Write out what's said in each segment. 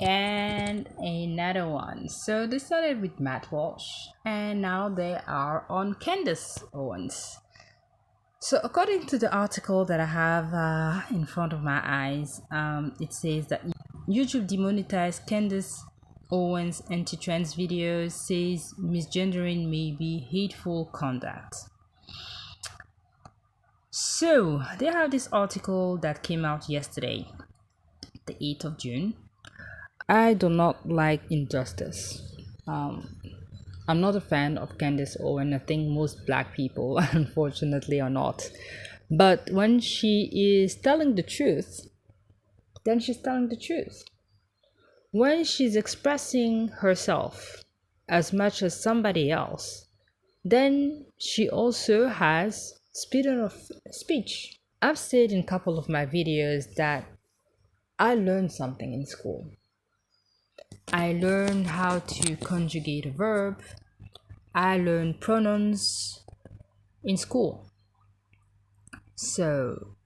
and another one. So they started with Matt Walsh and now they are on Candace Owens. So according to the article that I have in front of my eyes, it says that YouTube demonetized Candace Owens anti-trans videos, says misgendering may be hateful conduct. So they have this article that came out yesterday, the 8th of June. I do not like injustice. I'm not a fan of Candace Owen. I think most black people, unfortunately, are not. But when she is telling the truth, then she's telling the truth. When she's expressing herself as much as somebody else, then she also has freedom of speech. I've said in a couple of my videos that I learned something in school. I learned how to conjugate a verb. I learned pronouns in school. So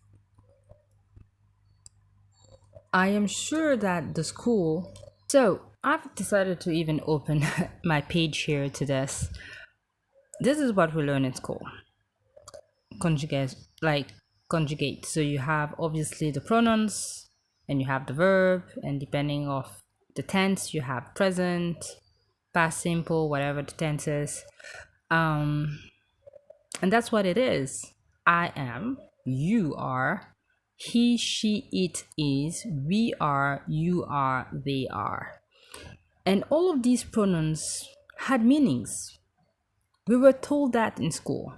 I am sure that the school. So I've decided to even open my page here to this. This is what we learn in school. Conjugate. So you have obviously the pronouns and you have the verb, and depending of the tense, you have present, past simple, whatever the tense is. And that's what it is. I am, you are, he, she, it is, we are, you are, they are. And all of these pronouns had meanings. We were told that in school.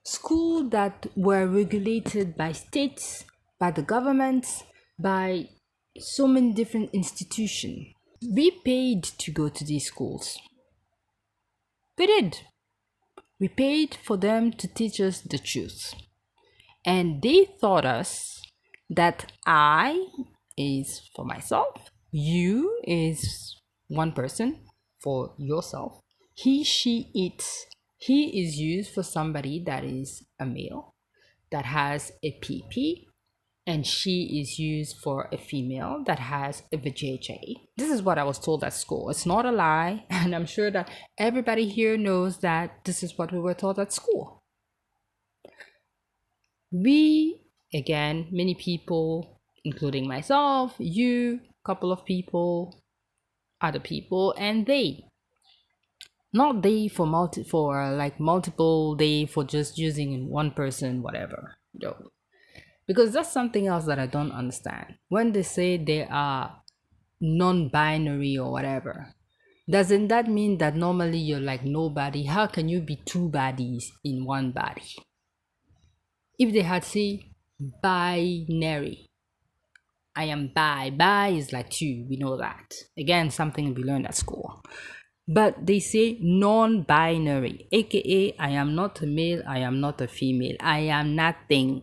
School that were regulated by states, by the governments, by so many different institutions. We paid to go to these schools. We did. We paid for them to teach us the truth. And they taught us that I is for myself, you is one person for yourself, he, she, it. He is used for somebody that is a male that has a PP, and she is used for a female that has a vajayjay. This is what I was told at school. It's not a lie, and I'm sure that everybody here knows that this is what we were taught at school. We, again, many people, including myself, you, couple of people, other people, and they. Not they for multiple, they for just using in one person, whatever. No. Because that's something else that I don't understand. When they say they are non-binary or whatever, doesn't that mean that normally you're like nobody? How can you be two bodies in one body? If they had say binary, I am bi is like two, we know that. Again, something we learned at school. But they say non-binary, aka I am not a male, I am not a female, I am nothing.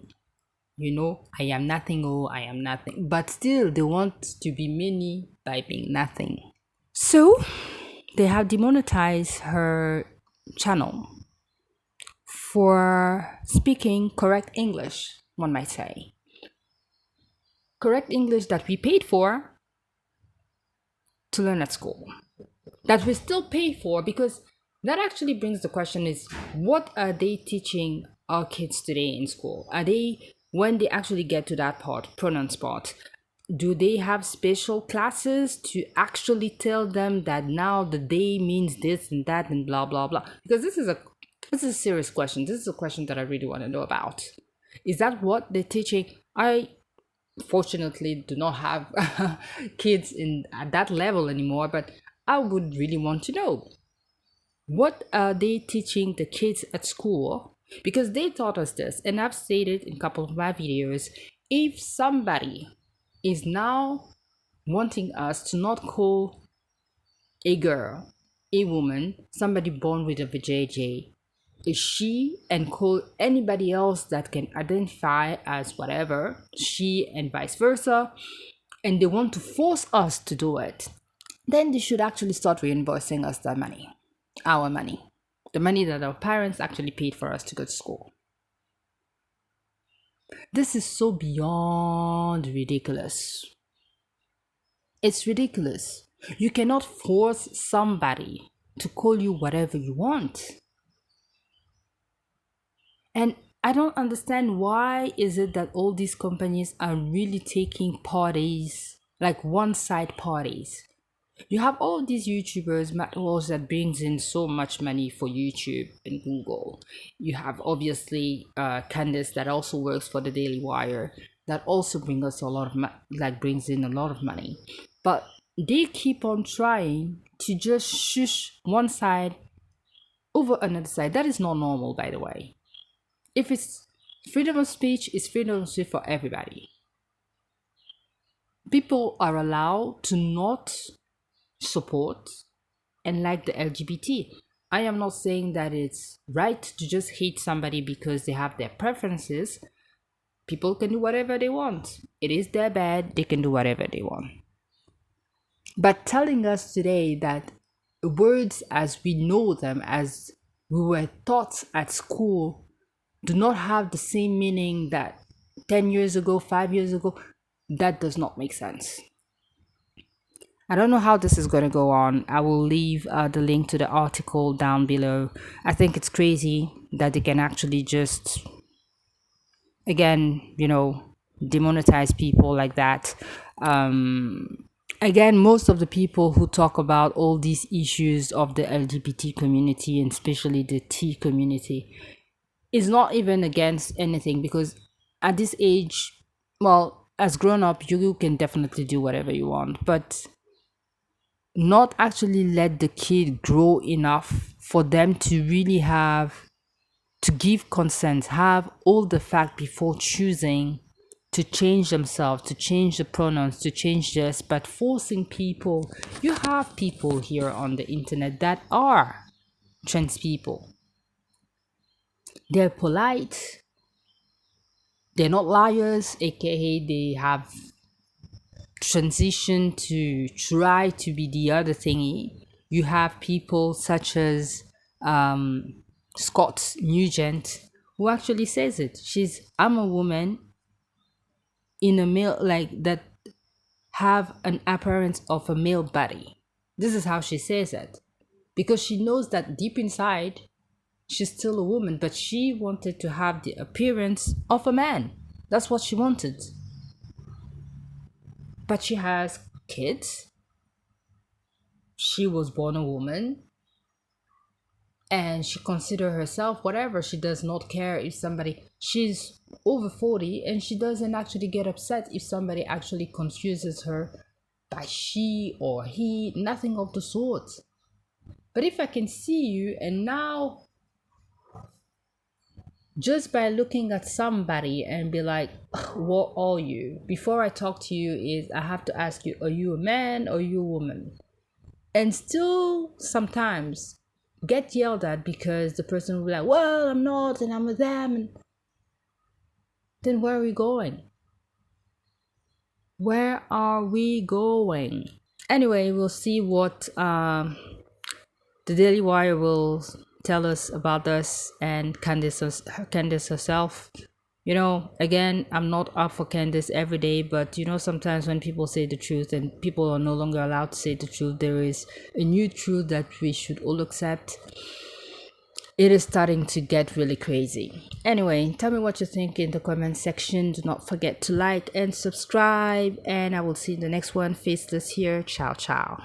I am nothing, I am nothing. But still, they want to be many by being nothing. So, they have demonetized her channel for speaking correct English, one might say. Correct English that we paid for to learn at school. That we still pay for, because that actually brings the question is, what are they teaching our kids today in school? Are they, when they actually get to that part, pronouns part, do they have special classes to actually tell them that now the day means this and that and blah blah blah? Because this is a serious question. This is a question that I really want to know about. Is that what they're teaching? I fortunately do not have kids at that level anymore, but I would really want to know, what are they teaching the kids at school? Because they taught us this, and I've stated in a couple of my videos, if somebody is now wanting us to not call a girl, a woman, somebody born with a vajayjay, a she, and call anybody else that can identify as whatever, she, and vice versa, and they want to force us to do it, then they should actually start reimbursing us our money, the money that our parents actually paid for us to go to school. This is so beyond ridiculous. It's ridiculous. You cannot force somebody to call you whatever you want. And I don't understand why is it that all these companies are really taking parties, like one-side parties. You have all these YouTubers that brings in so much money for YouTube and Google. You have obviously Candace that also works for the Daily Wire that also brings us a lot of brings in a lot of money, but they keep on trying to just shush one side over another side. That is not normal, by the way. If it's freedom of speech, it's freedom of speech for everybody. People are allowed to not support and like the LGBT. I am not saying that it's right to just hate somebody because they have their preferences. People can do whatever they want. It is their bed, they can do whatever they want. But telling us today that words as we know them, as we were taught at school, do not have the same meaning that 10 years ago, 5 years ago, that does not make sense. I don't know how this is going to go on. I will leave the link to the article down below. I think it's crazy that they can actually just, again, demonetize people like that. Again, most of the people who talk about all these issues of the LGBT community and especially the T community is not even against anything, because at this age, well, as grown up, you can definitely do whatever you want, but not actually let the kid grow enough for them to really have to give consent, have all the fact before choosing to change themselves, to change the pronouns, to change this, but forcing people. You have people here on the internet that are trans people. They're polite, they're not liars, aka they have transitioned to try to be the other thingy. You have people such as Scott Nugent, who actually says it. I'm a woman in a male, like that, have an appearance of a male body. This is how she says it, because she knows that deep inside she's still a woman, but she wanted to have the appearance of a man. That's what she wanted. But she has kids. She was born a woman, and she consider herself whatever. She does not care if she's over 40, and she doesn't actually get upset if somebody actually confuses her by she or he, nothing of the sort. But if I can see you, and now just by looking at somebody and be like, what are you? Before I talk to you, is I have to ask you, are you a man or are you a woman? And still sometimes get yelled at because the person will be like, well, I'm not, and I'm with them. And then where are we going? Where are we going? Anyway, we'll see what the Daily Wire will tell us about this, and Candace herself. Again, I'm not up for Candace every day, but sometimes when people say the truth and people are no longer allowed to say the truth, there is a new truth that we should all accept. It is starting to get really crazy. Anyway, tell me what you think in the comment section. Do not forget to like and subscribe, and I will see you in the next one. Faceless here. Ciao, ciao.